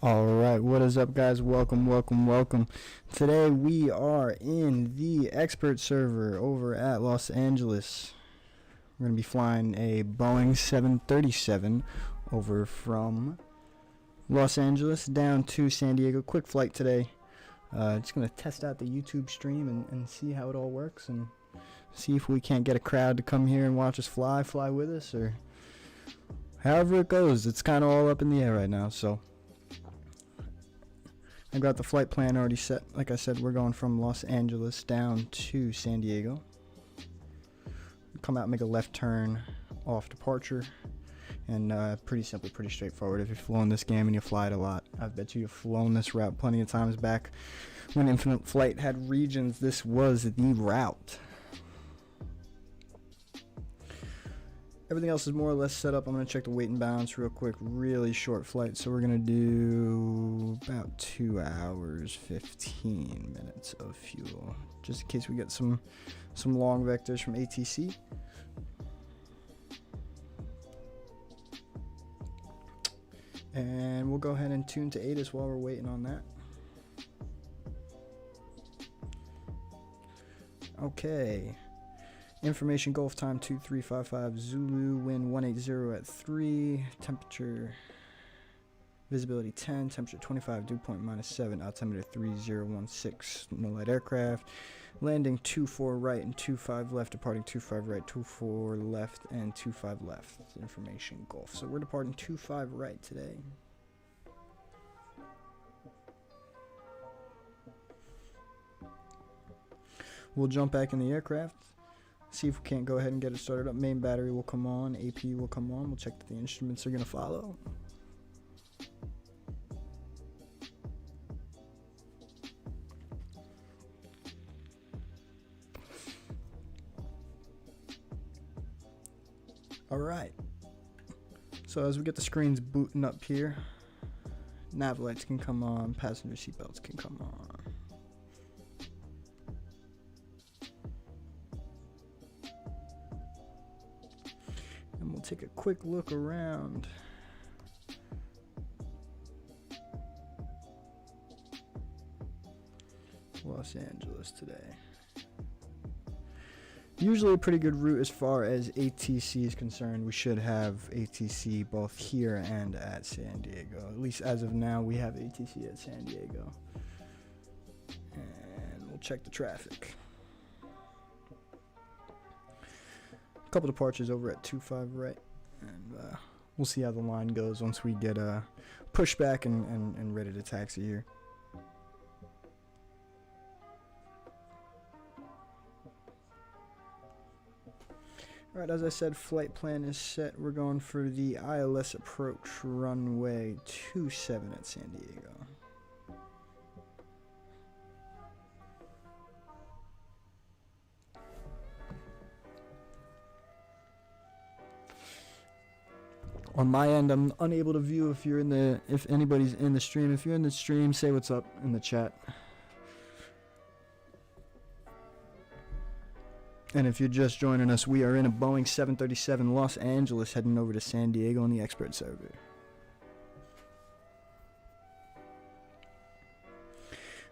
Alright, what is up guys? Welcome. Today we are in the expert server over at Los Angeles. We're going to be flying a Boeing 737 over from Los Angeles down to San Diego. Quick flight today. Just going to test out the YouTube stream and see how it all works and see if we can't get a crowd to come here and watch us fly with us, or however it goes. It's kind of all up in the air right now, so I got the flight plan already set. Like I said, we're going from Los Angeles down to San Diego. Come out and make a left turn off departure. And pretty simple, pretty straightforward. If you've flown this game and you fly it a lot, I bet you've flown this route plenty of times back when Infinite Flight had regions. This was the route. Everything else is more or less set up. I'm going to check the weight and balance real quick. Really short flight, so we're going to do about 2 hours 15 minutes of fuel, just in case we get some long vectors from ATC. And we'll go ahead and tune to ATIS while we're waiting on that. Okay. Information Gulf time 2355 Zulu, wind 180 at 3, temperature, visibility 10, temperature 25, dew point -7, altimeter 3016, no light aircraft, landing 24 right and 25 left, departing 25 right, 24 left, and 25 left. Information Gulf. So we're departing 25 right today. We'll jump back in the aircraft. See if we can't go ahead and get it started up. Main battery will come on, AP will come on. We'll check that the instruments are going to follow. Alright. So as we get the screens booting up here, nav lights can come on, passenger seatbelts can come on. And we'll take a quick look around. Los Angeles today. Usually a pretty good route as far as ATC is concerned. We should have ATC both here and at San Diego. At least as of now, we have ATC at San Diego. And we'll check the traffic. Couple departures over at 25 right, and we'll see how the line goes once we get pushback and ready to taxi here. Alright, as I said, flight plan is set. We're going for the ILS approach, runway 27 at San Diego. On my end, I'm unable to view if anybody's in the stream. If you're in the stream, say what's up in the chat. And if you're just joining us, we are in a Boeing 737 Los Angeles heading over to San Diego on the expert server.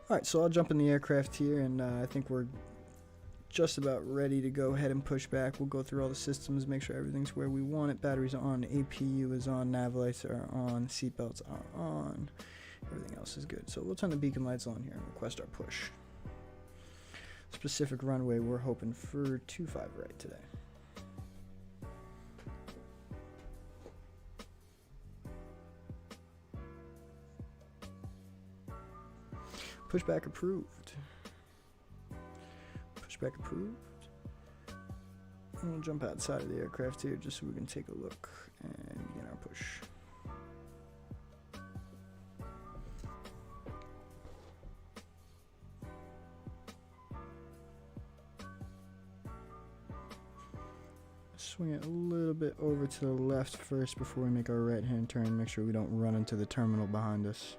Alright, so I'll jump in the aircraft here, and I think we're just about ready to go ahead and push back. We'll go through all the systems, make sure everything's where we want it. Batteries are on, APU is on, nav lights are on, seatbelts are on. Everything else is good. So we'll turn the beacon lights on here and request our push. Specific runway, we're hoping for 25 right today. Pushback approved. Pushback approved. And we'll jump outside of the aircraft here just so we can take a look and begin our push. Swing it a little bit over to the left first before we make our right hand turn. Make sure we don't run into the terminal behind us.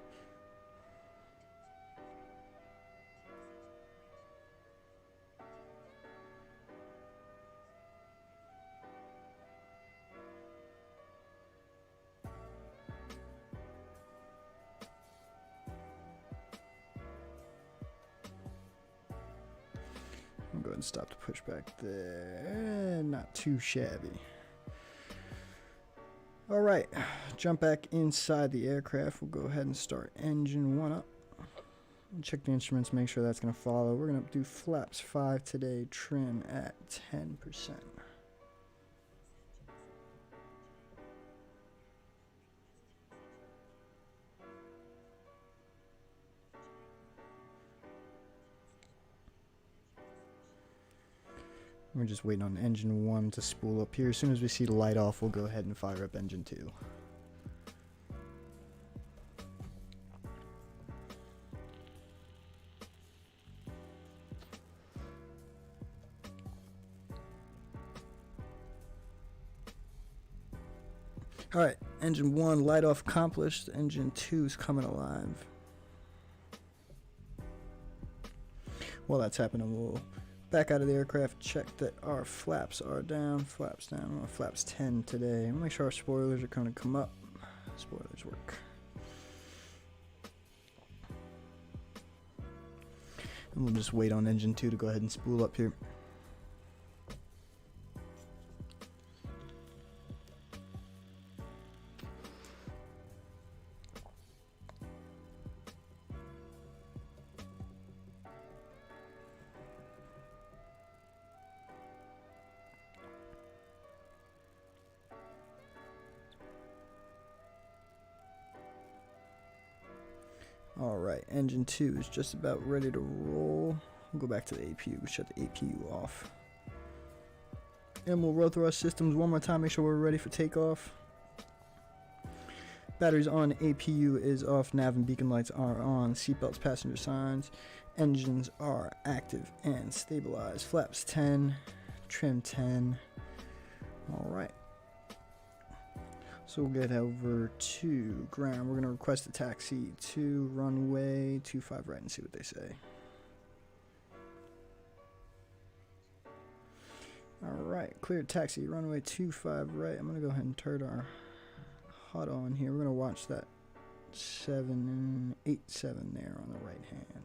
and stop the pushback there. Not too shabby. Alright, jump back inside the aircraft. We'll go ahead and start engine 1 up. Check the instruments, make sure that's going to follow. We're going to do flaps 5 today, trim at 10%. We're just waiting on engine 1 to spool up here. As soon as we see the light off, we'll go ahead and fire up engine 2. Alright, engine 1 light off accomplished. Engine 2 is coming alive. While that's happening, we'll back out of the aircraft, check that our flaps are down. Flaps down. Well, flaps 10 today. Make sure our spoilers are going to come up. Spoilers work. And we'll just wait on engine 2 to go ahead and spool up here. Alright, engine 2 is just about ready to roll. We'll go back to the APU, shut the APU off. And we'll roll through our systems one more time, make sure we're ready for takeoff. Batteries on, APU is off, nav and beacon lights are on, seatbelts, passenger signs. Engines are active and stabilized. Flaps 10, trim 10. Alright. So we'll get over to ground. We're going to request a taxi to runway 25 right and see what they say. Alright, cleared taxi, runway 25 right. I'm going to go ahead and turn our HUD on here. We're going to watch that 787 there on the right hand.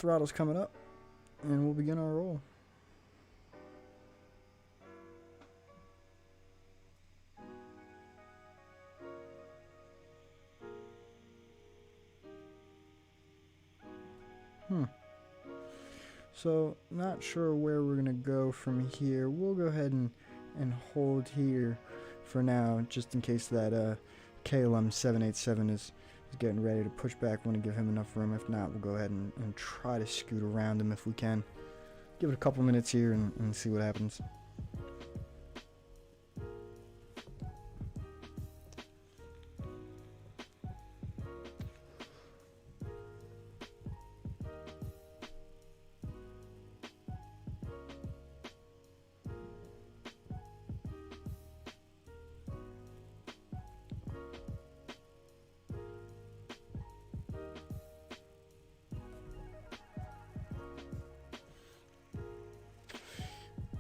Throttle's coming up, and we'll begin our roll. So, not sure where we're going to go from here. We'll go ahead and hold here for now, just in case that KLM 787 is getting ready to push back. Want to give him enough room. If not, we'll go ahead and try to scoot around him if we can. Give it a couple minutes here and see what happens.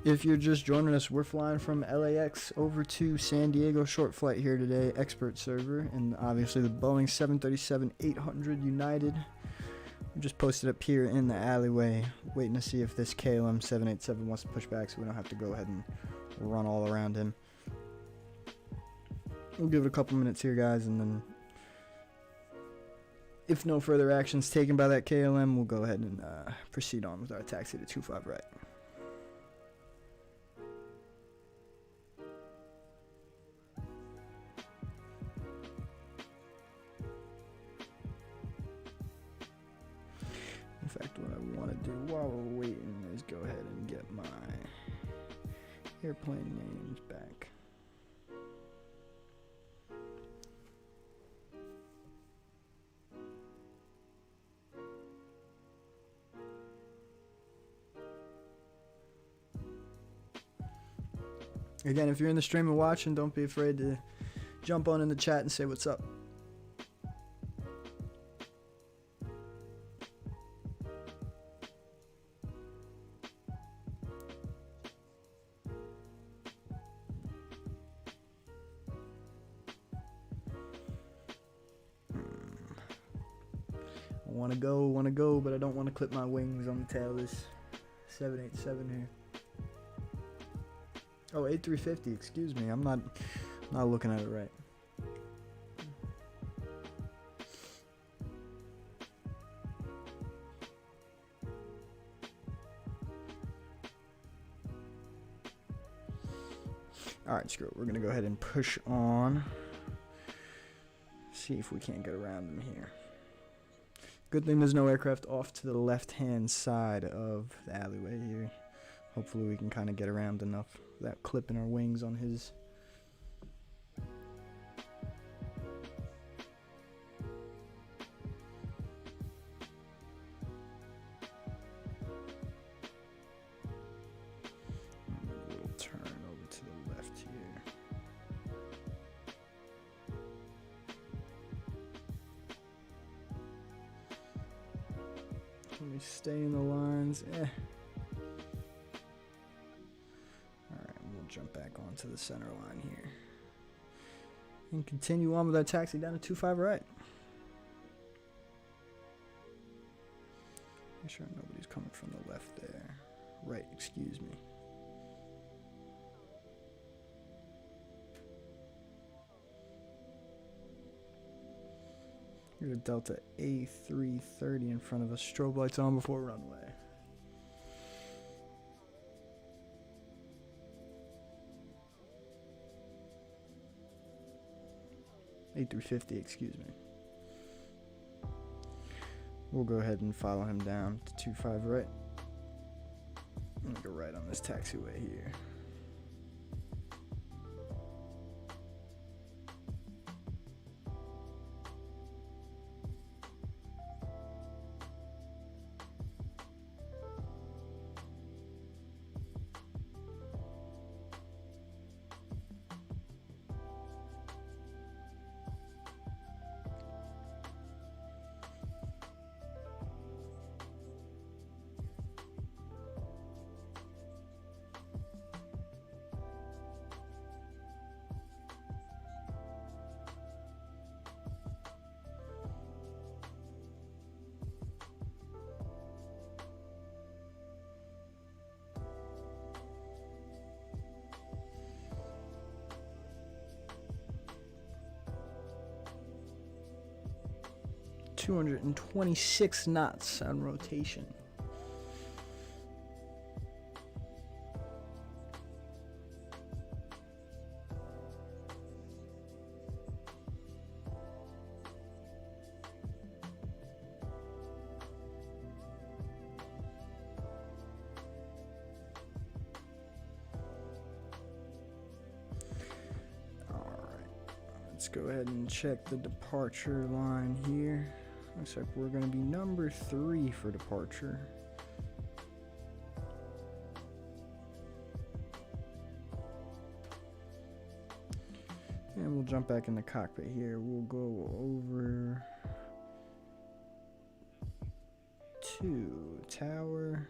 If you're just joining us, we're flying from LAX over to San Diego, short flight here today, expert server, and obviously the Boeing 737-800 United. We just posted up here in the alleyway, waiting to see if this KLM 787 wants to push back so we don't have to go ahead and run all around him. We'll give it a couple minutes here, guys, and then if no further actions taken by that KLM, we'll go ahead and proceed on with our taxi to 25 right. In fact, what I want to do while we're waiting is go ahead and get my airplane names back. Again, if you're in the stream and watching, don't be afraid to jump on in the chat and say what's up. want to go, but I don't want to clip my wings on the tail of this 787 here. Oh, A350, excuse me. I'm not looking at it right. Alright, screw it. We're going to go ahead and push on. See if we can't get around them here. Good thing there's no aircraft off to the left-hand side of the alleyway here. Hopefully we can kind of get around enough without clipping our wings on his. A little turn over to the left here. Can we stay in the lines? Alright, we'll jump back onto the center line here. And continue on with our taxi down to 25 right. Make sure nobody's coming from the left there. Right, excuse me. Here's a Delta A330 in front of us. Strobe lights on before runway. A350, excuse me. We'll go ahead and follow him down to 25 right. I'm gonna go right on this taxiway here. .226 knots on rotation. Let's go ahead and check the departure line here. Looks like we're going to be number 3 for departure. And we'll jump back in the cockpit here. We'll go over to tower.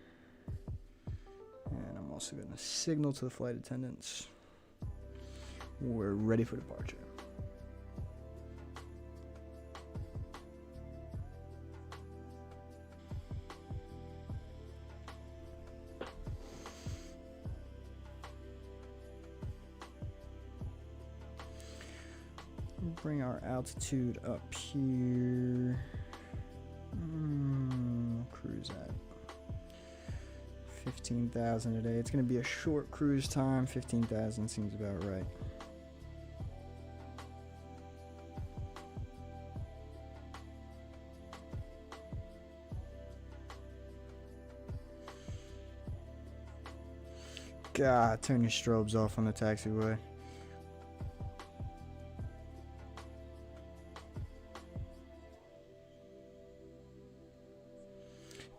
And I'm also going to signal to the flight attendants. We're ready for departure. Bring our altitude up here. Cruise at 15,000 a day. It's going to be a short cruise time. 15,000 seems about right. God, turn your strobes off on the taxiway.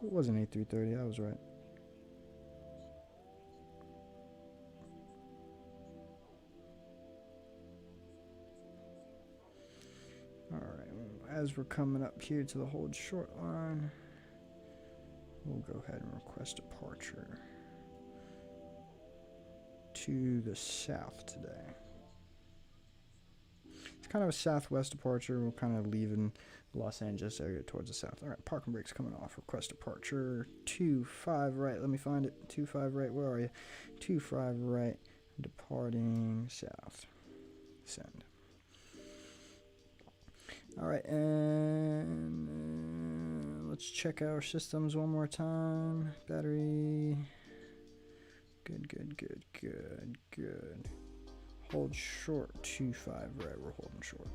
It was an A330, I was right. Alright, as we're coming up here to the hold short line, we'll go ahead and request departure to the south today. It's It's kind of a southwest departure. We're kind of leaving Los Angeles area towards the south. All right, parking brakes coming off. Request departure 25 right. Let me find it. 25 right. Where are you? 25 right. Departing south. Send. All right, and let's check our systems one more time. Battery. Good, good, good, good, good. Hold short. 25 right. We're holding short.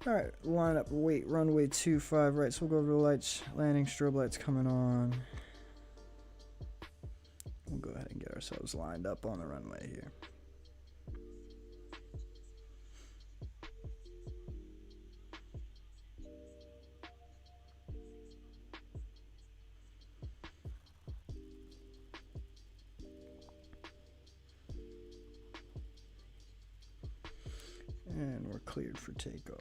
Alright, line up, wait, runway 25 right, so we'll go over the lights, landing, strobe lights coming on. We'll go ahead and get ourselves lined up on the runway here. And we're cleared for takeoff.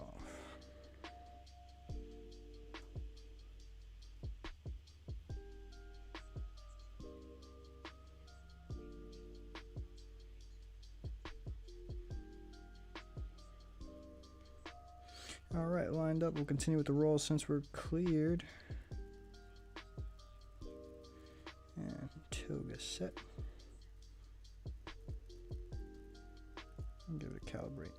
All right, lined up. We'll continue with the roll since we're cleared. And toga set. And give it a calibrate.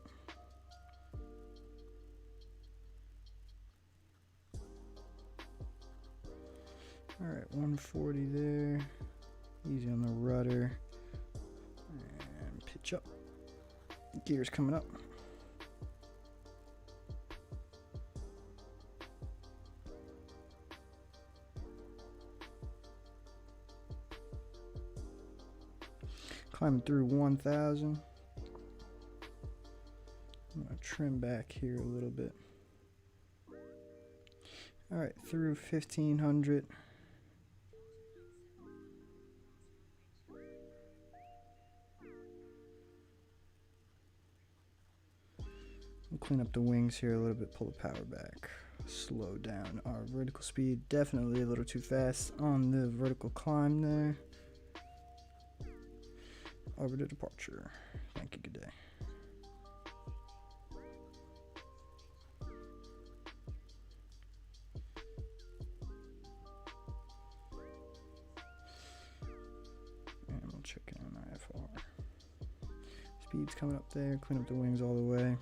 All right, 140 there. Easy on the rudder. And pitch up. Gears coming up. Climbing through 1,000. I'm gonna trim back here a little bit. All right, through 1,500. We'll clean up the wings here a little bit, pull the power back, slow down our vertical speed. Definitely a little too fast on the vertical climb there. Over to departure. Thank you, good day. And we'll check in on IFR. Speed's coming up there, clean up the wings all the way.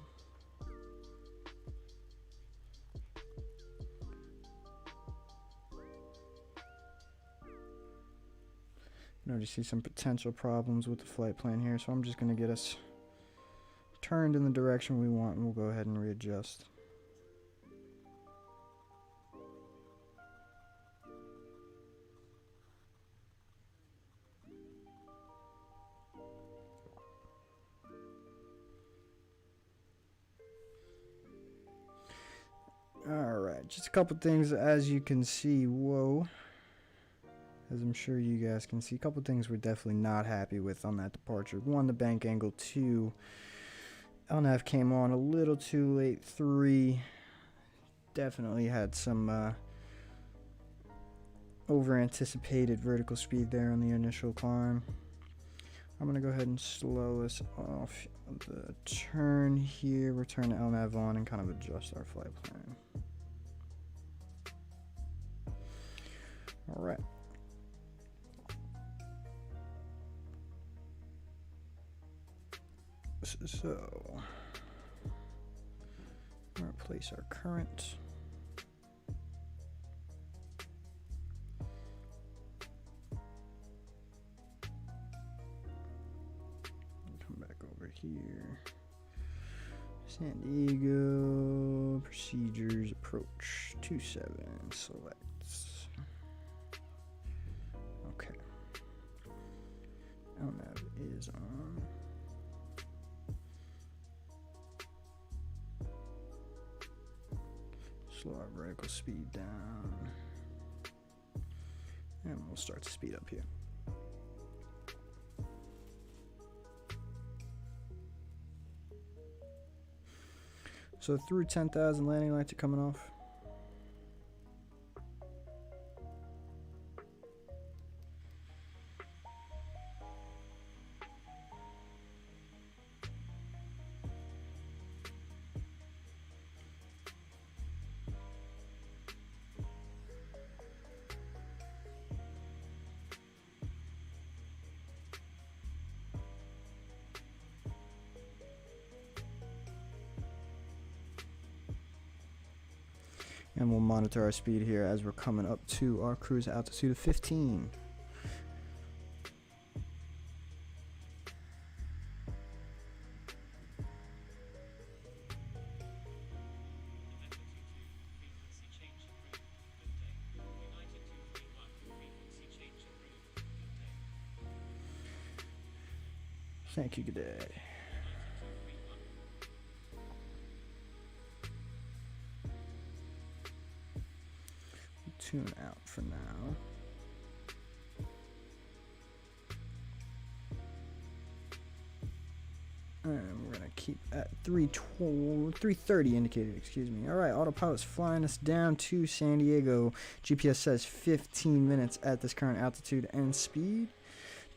I already see some potential problems with the flight plan here, so I'm just going to get us turned in the direction we want, and we'll go ahead and readjust. Alright, just a couple things as you can see. Whoa. As I'm sure you guys can see, a couple things we're definitely not happy with on that departure. One, the bank angle. Two, LNAV came on a little too late. Three, definitely had some over-anticipated vertical speed there on the initial climb. I'm going to go ahead and slow us off the turn here. We're turning LNAV on and kind of adjust our flight plan. All right. So, replace our current. Come back over here. San Diego, procedures, approach, 27, selects. Okay. LNAV is on. Slow our vertical speed down. And we'll start to speed up here. So through 10,000 landing lights are coming off. And we'll monitor our speed here as we're coming up to our cruise altitude of 15. Thank you, good day. Tune out for now. And we're gonna keep at 330 indicated, excuse me. All right, autopilot's flying us down to San Diego. GPS says 15 minutes at this current altitude and speed.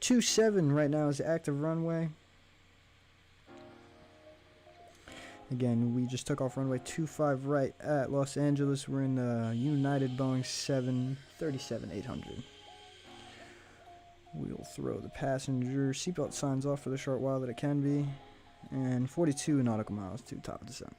27 right now is the active runway. Again, we just took off runway 25 right at Los Angeles. We're in the United Boeing 737-800. We'll throw the passenger seatbelt signs off for the short while that it can be. And 42 nautical miles to top of descent.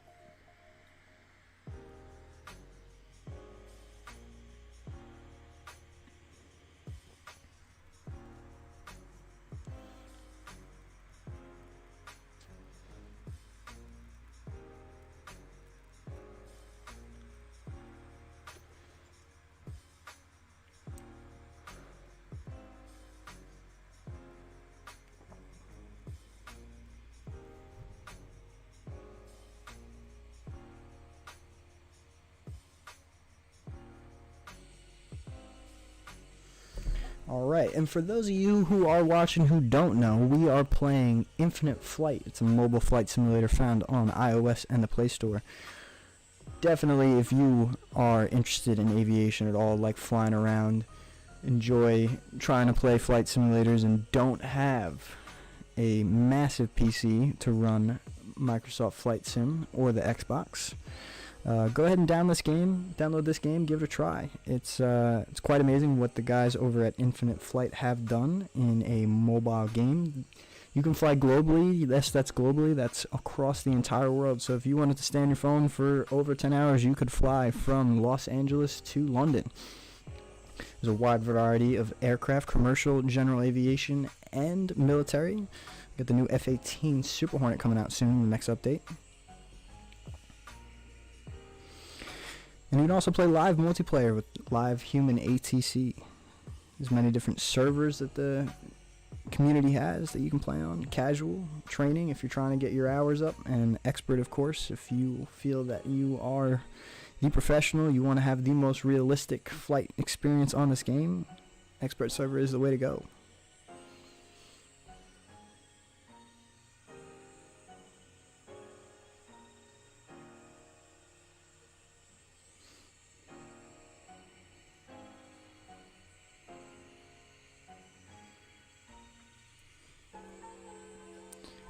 Alright, and for those of you who are watching who don't know, we are playing Infinite Flight. It's a mobile flight simulator found on iOS and the Play Store. Definitely, if you are interested in aviation at all, like flying around, enjoy trying to play flight simulators, and don't have a massive PC to run Microsoft Flight Sim or the Xbox, go ahead and download this game, give it a try. It's quite amazing what the guys over at Infinite Flight have done in a mobile game. You can fly globally. Yes, that's globally. That's across the entire world. So if you wanted to stay on your phone for over 10 hours, you could fly from Los Angeles to London. There's a wide variety of aircraft, commercial, general aviation, and military. Got the new F-18 Super Hornet coming out soon in the next update. And you can also play live multiplayer with live human ATC. There's many different servers that the community has that you can play on. Casual, training if you're trying to get your hours up, and expert, of course, if you feel that you are the professional, you want to have the most realistic flight experience on this game. Expert server is the way to go.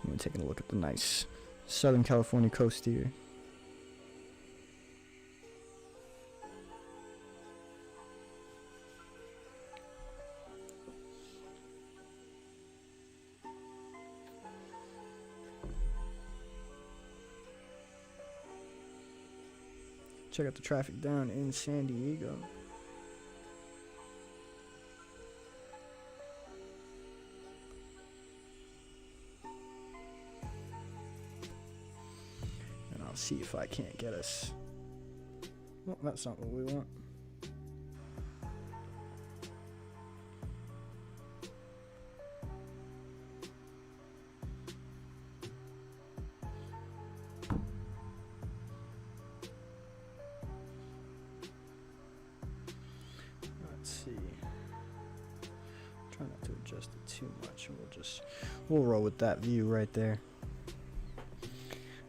We're taking a look at the nice Southern California coast here. Check out the traffic down in San Diego. See if I can't get us. Well, that's not what we want. Let's see. Try not to adjust it too much. We'll roll with that view right there.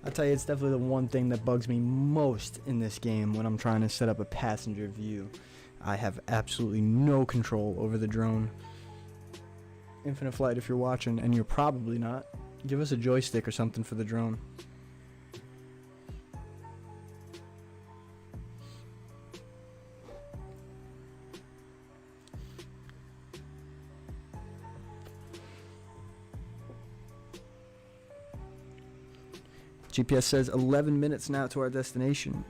I tell you, it's definitely the one thing that bugs me most in this game when I'm trying to set up a passenger view. I have absolutely no control over the drone. Infinite Flight, if you're watching, and you're probably not, give us a joystick or something for the drone. GPS says 11 minutes now to our destination.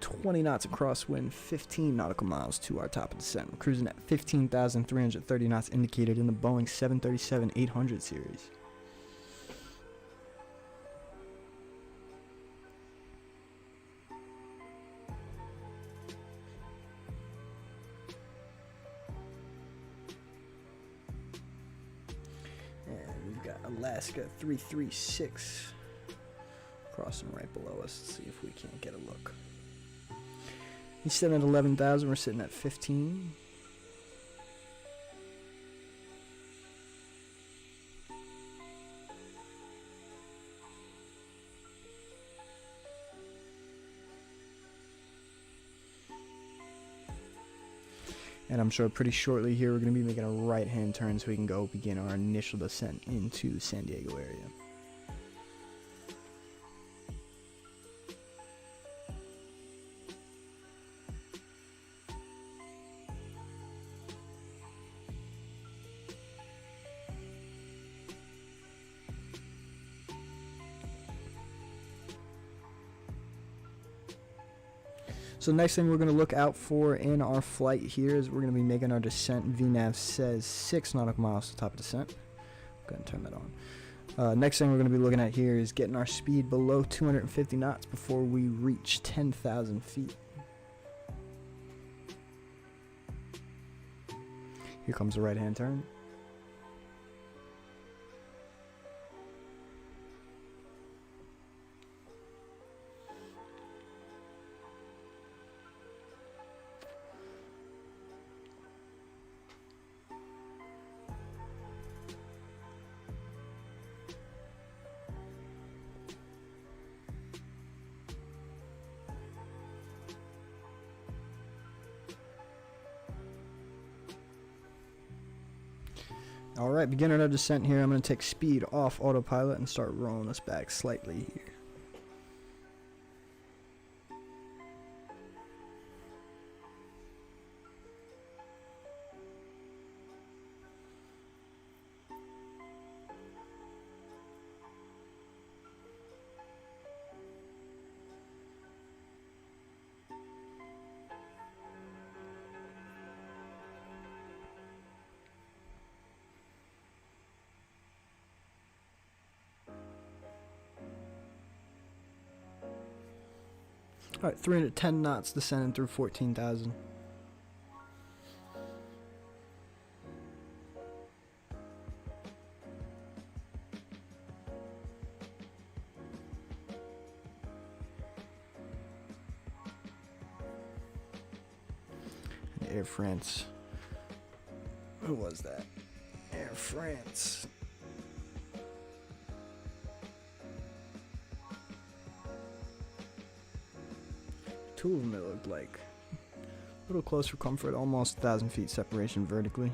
20 knots across wind, 15 nautical miles to our top of descent. We're cruising at 15,330 knots indicated in the Boeing 737-800 series. And we've got Alaska 336 crossing right below us. Let's see if we can't get a look. He's sitting at 11,000. We're sitting at 15. And I'm sure pretty shortly here we're going to be making a right-hand turn so we can go begin our initial descent into the San Diego area. So next thing we're going to look out for in our flight here is we're going to be making our descent. VNAV says 6 nautical miles to top of descent. Go ahead and turn that on. Next thing we're going to be looking at here is getting our speed below 250 knots before we reach 10,000 feet. Here comes the right-hand turn. Alright, beginning our descent here. I'm going to take speed off autopilot and start rolling us back slightly here. Alright, 310 knots descending through 14,000. Air France. Who was that? Air France. Two of them, it looked like. A little close for comfort, almost 1,000 feet separation vertically.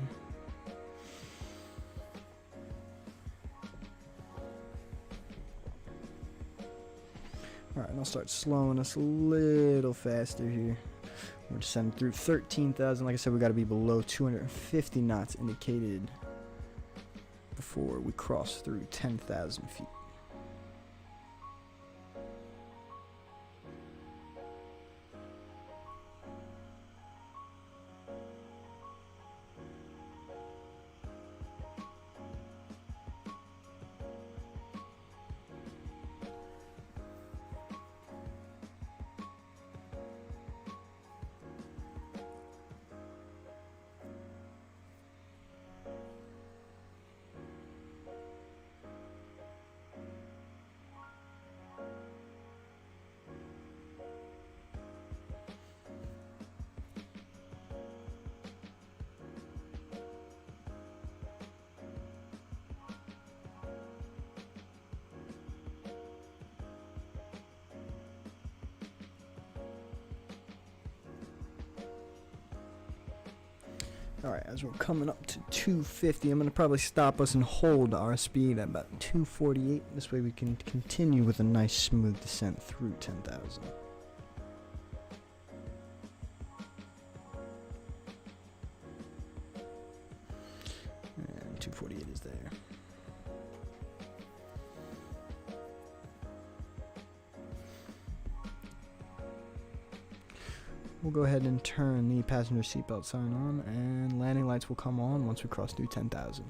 Alright, and I'll start slowing us a little faster here. We're descending through 13,000. Like I said, we got to be below 250 knots indicated before we cross through 10,000 feet. Alright, as we're coming up to 250, I'm going to probably stop us and hold our speed at about 248. This way we can continue with a nice smooth descent through 10,000. And 248 is there. We'll go ahead and turn the passenger seatbelt sign on, and landing lights will come on once we cross through 10,000.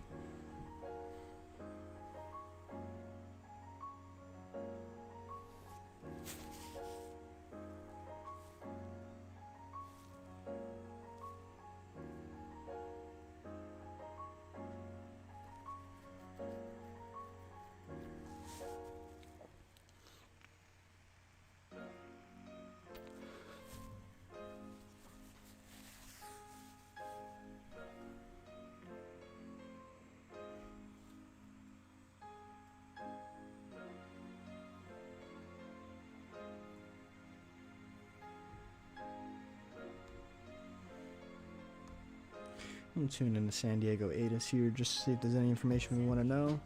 I'm tuning in to San Diego ATIS here just to see if there's any information we want to know.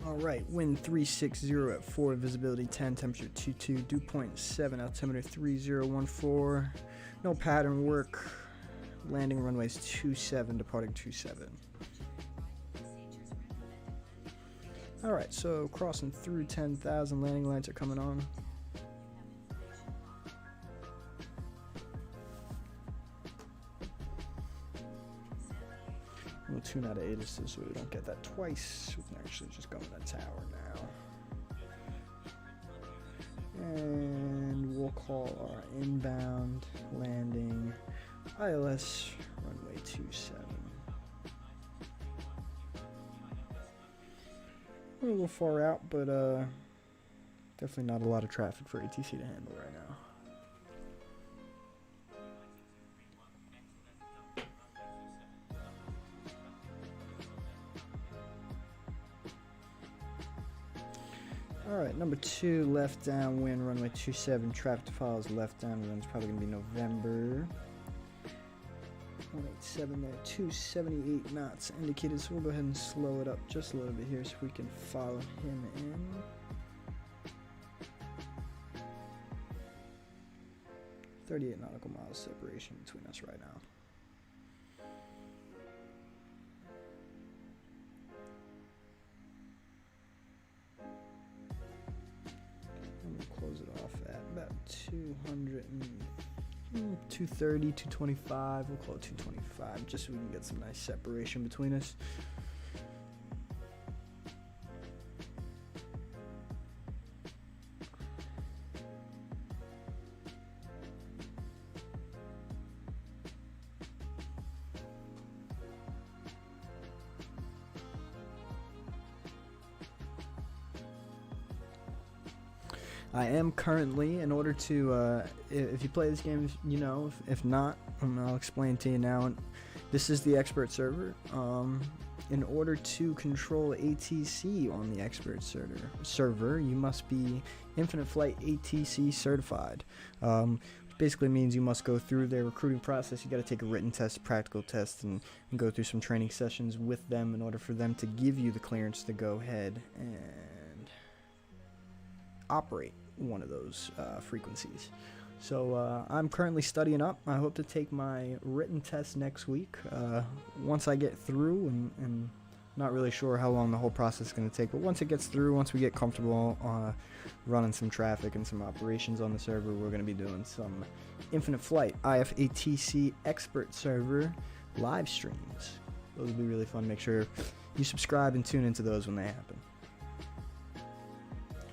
Alright, wind 360 at 4, visibility 10, temperature 22, dew point 7, altimeter 3014. No pattern work. Landing runways 27, departing 27. Alright, so crossing through 10,000, landing lights are coming on. We'll tune out of ATIS so we don't get that twice. We can actually just go in the tower now. And we'll call our inbound landing ILS runway 27. A little far out, but definitely not a lot of traffic for ATC to handle right now. Alright, number 2, left downwind, runway 27, traffic to follow is left downwind, it's probably going to be November. 187 there, 278 knots indicated, so we'll go ahead and slow it up just a little bit here so we can follow him in. .38 nautical miles separation between us right now. Close it off at about 230, 225. We'll call it 225 just so we can get some nice separation between us. I am currently, in order to, if you play this game, you know, if not, I'll explain to you now. This is the expert server. In order to control ATC on the expert server, you must be Infinite Flight ATC certified. Basically means you must go through their recruiting process. You got to take a written test, practical test, and go through some training sessions with them in order for them to give you the clearance to go ahead and operate one of those frequencies. So I'm currently studying up. I hope to take my written test next week. Once I get through, and not really sure how long the whole process is going to take, but once it gets through, once we get comfortable running some traffic and some operations on the server, we're going to be doing some Infinite Flight IFATC expert server live streams. Those will be really fun. Make sure you subscribe and tune into those when they happen.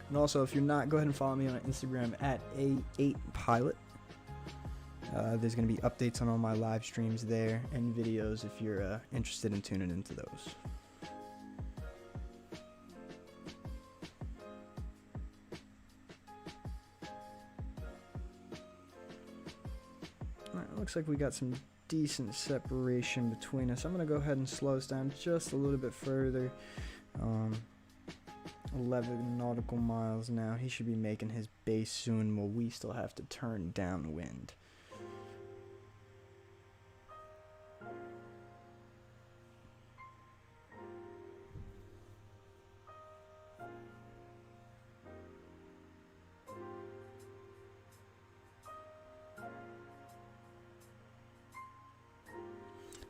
And also, if you're not, go ahead and follow me on Instagram at A&Pilot. There's going to be updates on all my live streams there and videos if you're interested in tuning into those. Alright, looks like we got some decent separation between us. I'm going to go ahead and slow us down just a little bit further. 11 nautical miles now. He should be making his base soon while we still have to turn downwind.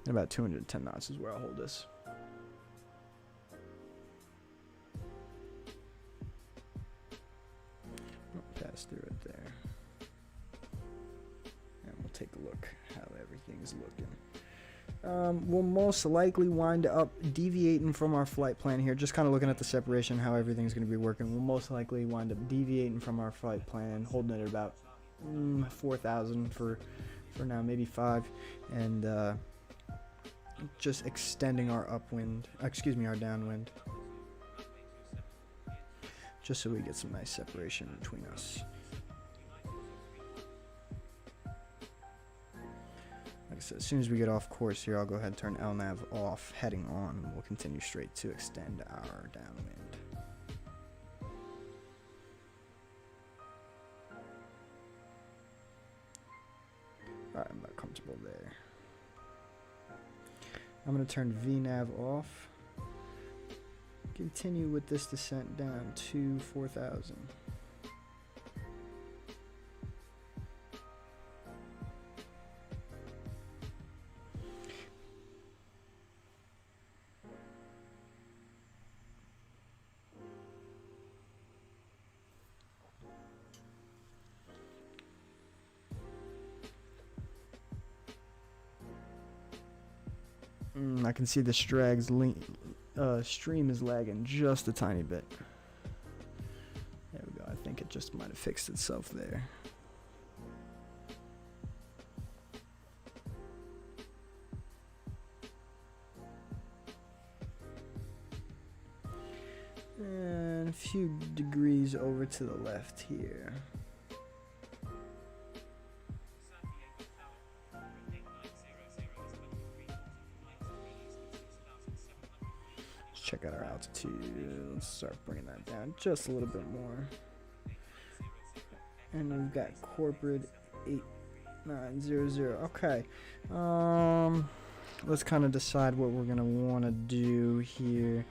And about 210 knots is where I'll hold this. Pass through it there. And we'll take a look how everything's looking. We'll most likely wind up deviating from our flight plan here. Just kind of looking at the separation, how everything's going to be working. We'll most likely wind up deviating from our flight plan, holding it at about 4,000 for now, maybe 5, and just extending our upwind, our downwind, just so we get some nice separation between us. Like I said, as soon as we get off course here, I'll go ahead and turn LNAV off, heading on, and we'll continue straight to extend our downwind. Alright, I'm about comfortable there. I'm going to turn VNAV off. Continue with this descent down to 4,000. I can see the stream is lagging just a tiny bit. There we go. I think it just might have fixed itself there. And a few degrees over to the left here. Check out our altitude. Let's start bringing that down just a little bit more. And we've got corporate 8900. Okay. Let's kind of decide what we're gonna want to do here.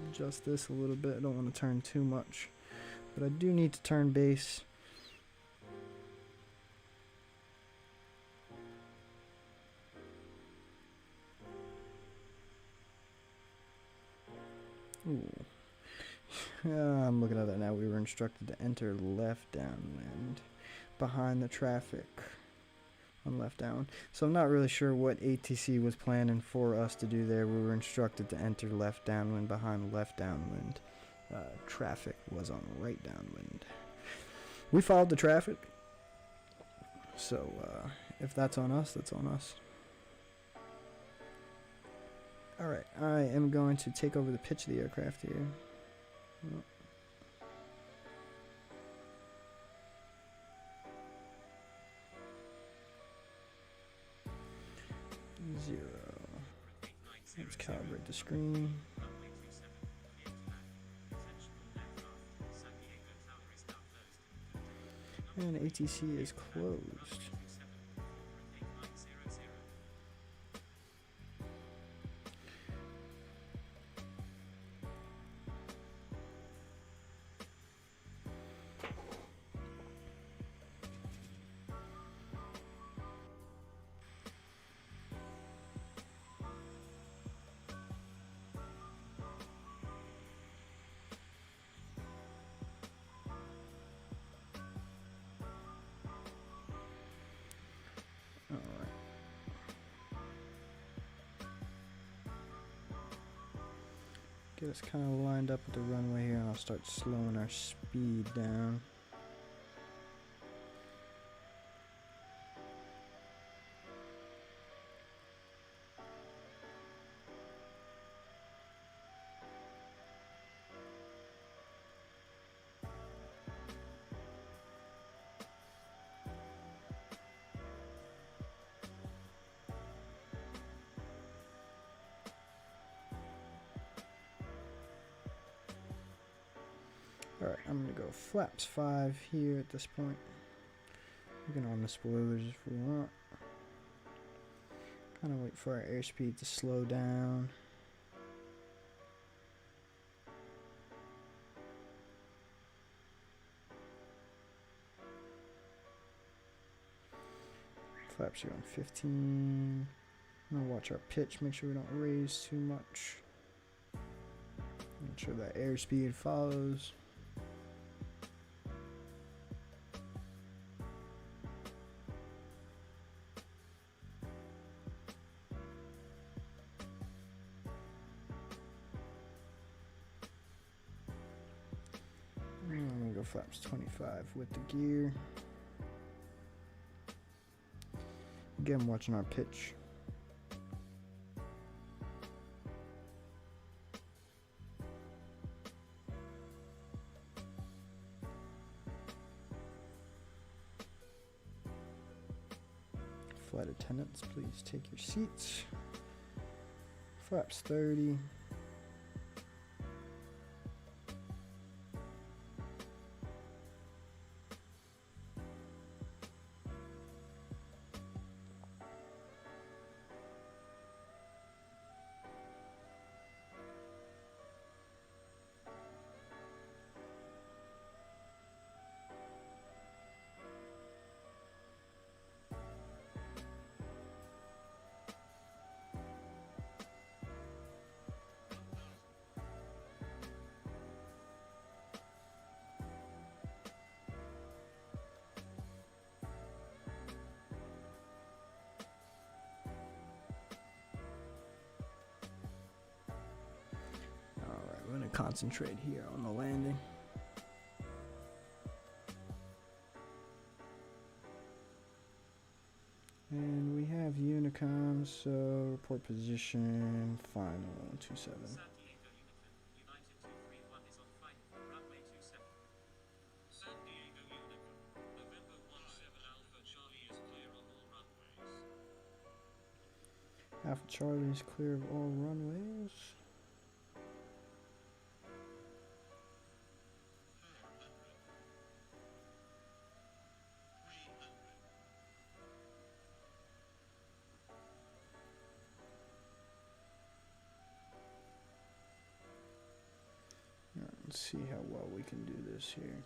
Adjust this a little bit. I don't want to turn too much, but I do need to turn base. Ooh. I'm looking at that now. We were instructed to enter left downwind behind the traffic on left down. So I'm not really sure what ATC was planning for us to do there. We were instructed to enter left downwind behind left downwind. Traffic was on right downwind. We followed the traffic. So if that's on us, that's on us. Alright, I am going to take over the pitch of the aircraft here. Oh. 0. Let's calibrate the screen. And ATC is closed. Get us kind of lined up with the runway here, and I'll start slowing our speed down. Alright, I'm going to go flaps 5 here at this point. We can arm the spoilers if we want. Kind of wait for our airspeed to slow down. Flaps are on 15. I'm gonna watch our pitch, make sure we don't raise too much. Make sure that airspeed follows. I'm gonna go flaps 25 with the gear. Again, watching our pitch. Flight attendants, please take your seats. Flaps 30. We're going to concentrate here on the landing. And we have Unicom, so report position, final 27. Alpha Charlie is clear of all runways. Let's see how well we can do this here.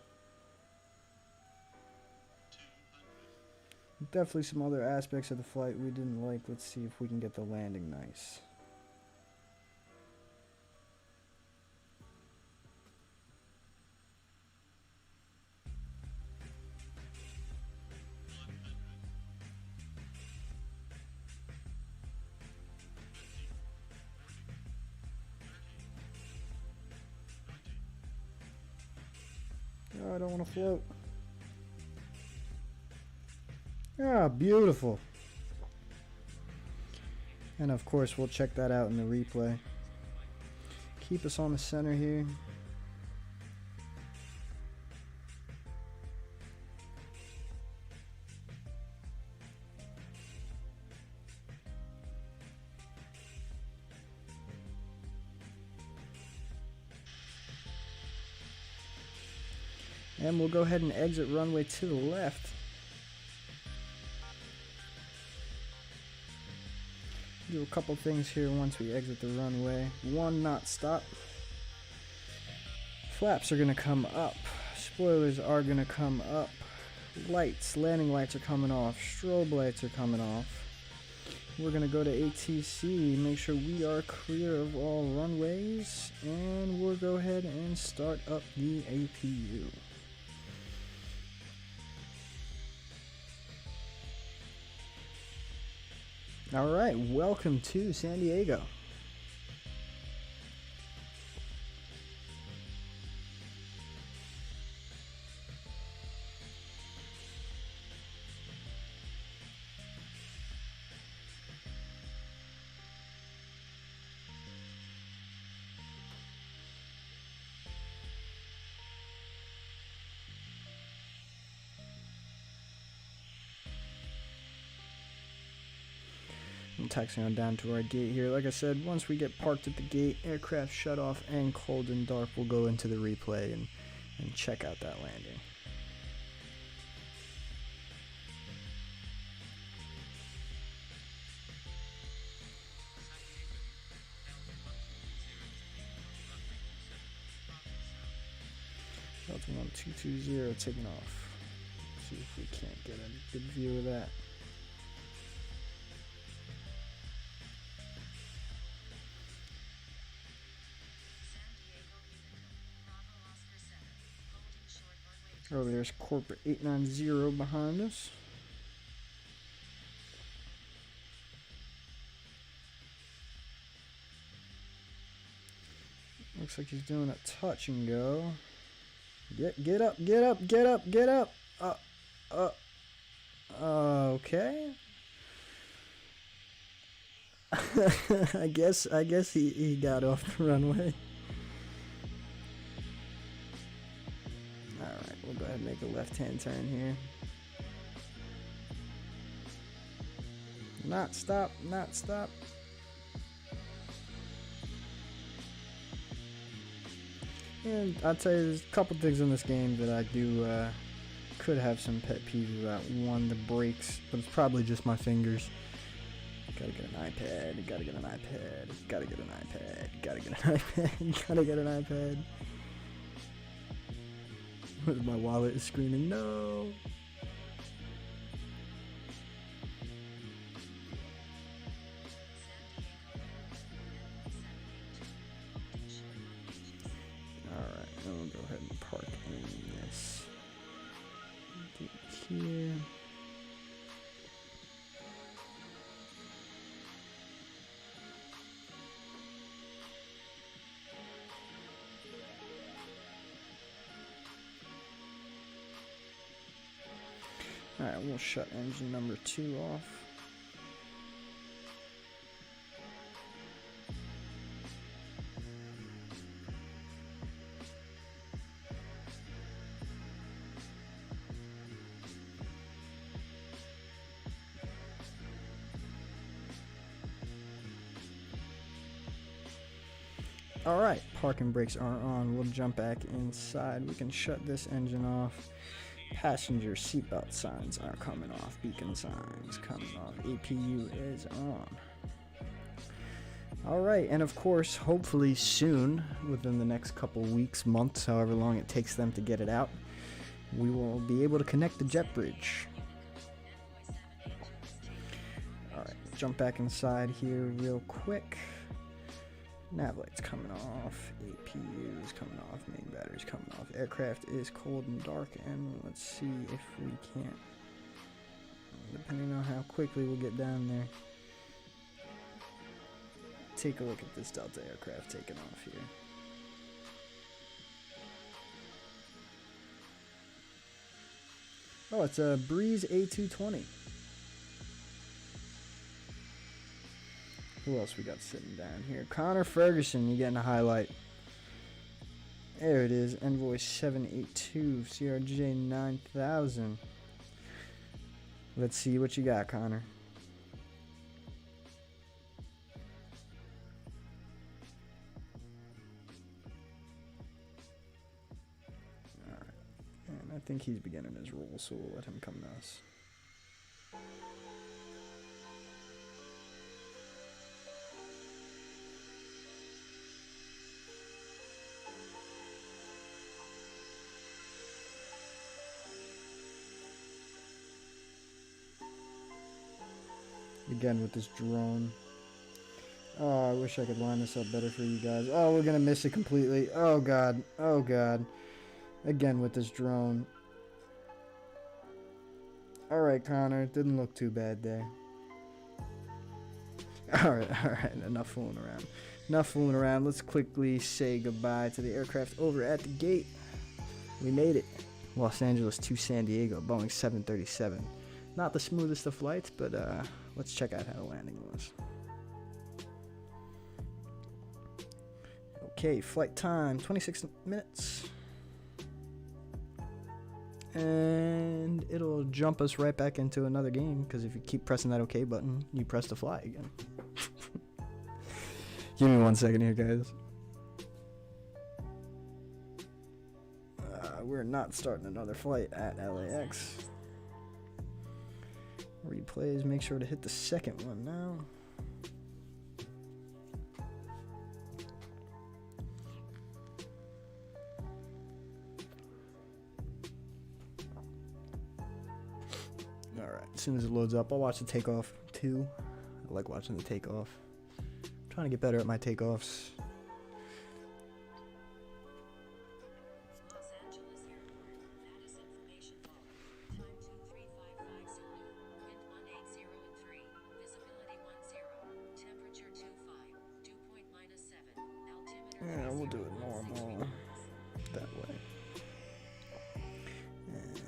Definitely some other aspects of the flight we didn't like. Let's see if we can get the landing nice. Oh, I don't want to float. Ah, beautiful. And of course, we'll check that out in the replay. Keep us on the center here. And we'll go ahead and exit runway to the left. Do a couple things here once we exit the runway. 1 knot stop. Flaps are gonna come up. Spoilers are gonna come up. Lights, landing lights are coming off. Strobe lights are coming off. We're gonna go to ATC, make sure we are clear of all runways, and we'll go ahead and start up the APU. All right, welcome to San Diego. I'm taxiing on down to our gate here. Like I said, once we get parked at the gate, aircraft shut off and cold and dark, we'll go into the replay and check out that landing. Delta 1220 taking off. Let's see if we can't get a good view of that. Oh, there's corporate 890 behind us. Looks like he's doing a touch and go. Get up, get up, get up, get up. Okay. I guess he got off the runway. Alright, we'll go ahead and make a left-hand turn here. Not stop, not stop. And I'll tell you, there's a couple things in this game that I do could have some pet peeves about. One, the brakes, but it's probably just my fingers. Gotta get an iPad, gotta get an iPad, gotta get an iPad, gotta get an iPad, gotta get an iPad. My wallet is screaming, no! Alright, then we'll go ahead and park in this. Get here. Alright, we'll shut engine number 2 off. Alright, parking brakes are on. We'll jump back inside. We can shut this engine off. Passenger seatbelt signs are coming off. Beacon signs coming off. APU is on. Alright, and of course, hopefully soon, within the next couple weeks, months, however long it takes them to get it out, we will be able to connect the jet bridge. Alright, jump back inside here real quick. Nav lights coming off, APU is coming off, main batteries coming off. Aircraft is cold and dark, and let's see if we can't, depending on how quickly we'll get down there, take a look at this Delta aircraft taking off here. Oh, it's a Breeze A220. Who else we got sitting down here? Connor Ferguson, you getting a highlight. There it is, Envoy 782, CRJ 9000. Let's see what you got, Connor. Alright, and I think he's beginning his roll, so we'll let him come to us. Again with this drone. Oh, I wish I could line this up better for you guys. Oh, we're gonna miss it completely. Oh god. Oh god. Again with this drone. Alright, Connor. Didn't look too bad there. Alright. Enough fooling around. Enough fooling around. Let's quickly say goodbye to the aircraft over at the gate. We made it. Los Angeles to San Diego. Boeing 737. Not the smoothest of flights, but let's check out how the landing was. Okay, flight time, 26 minutes. And it'll jump us right back into another game, because if you keep pressing that OK button, you press to fly again. Give me 1 second here, guys. We're not starting another flight at LAX. Replays, make sure to hit the second one now. Alright, as soon as it loads up, I'll watch the takeoff too. I like watching the takeoff. I'm trying to get better at my takeoffs. Yeah, we'll do it normal that way. And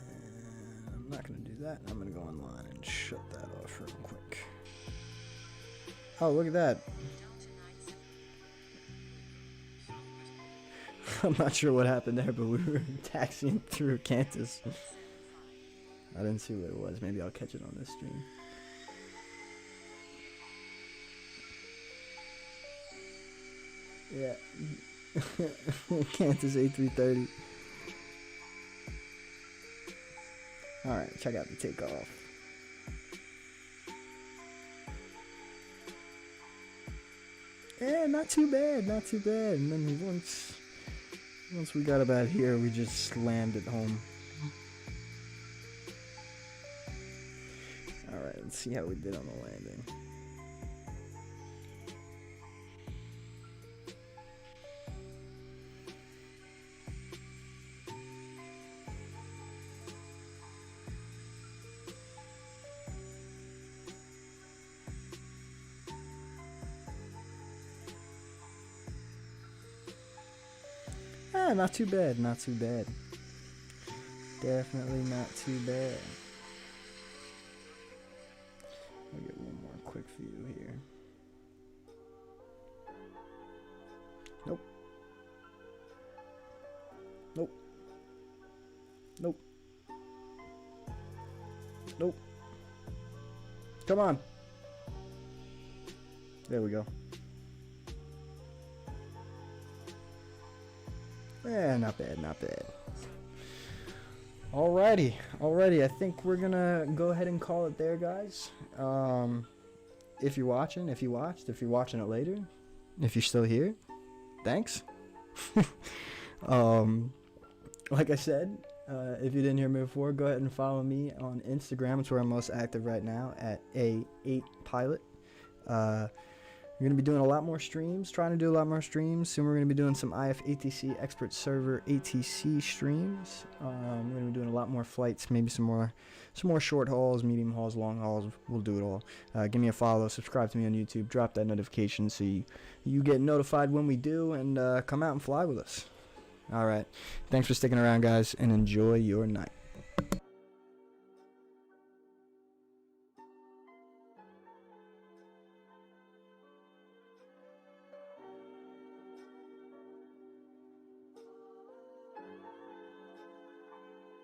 I'm not going to do that. I'm going to go online and shut that off real quick. Oh, look at that. I'm not sure what happened there, but we were taxiing through Kansas. I didn't see what it was. Maybe I'll catch it on this stream. Yeah. Kansas A330. Alright, check out the takeoff. Yeah, not too bad, not too bad. And then once we got about here, we just slammed it home. Alright, let's see how we did on the landing. Ah, not too bad, not too bad. Definitely not too bad. I'll get one more quick view here. Nope. Nope. Nope. Nope. Come on. There we go. Yeah, not bad, not bad. Alrighty, I think we're gonna go ahead and call it there, guys. If you're watching, if you watched, if you're watching it later, if you're still here, thanks. Like I said, if you didn't hear me before, go ahead and follow me on Instagram. It's where I'm most active right now, at A&Pilot. We're going to be doing a lot more streams, trying to do a lot more streams. Soon we're going to be doing some IF-ATC Expert Server ATC streams. We're going to be doing a lot more flights, maybe some more short hauls, medium hauls, long hauls. We'll do it all. Give me a follow, subscribe to me on YouTube, drop that notification so you get notified when we do, and come out and fly with us. All right. Thanks for sticking around, guys, and enjoy your night.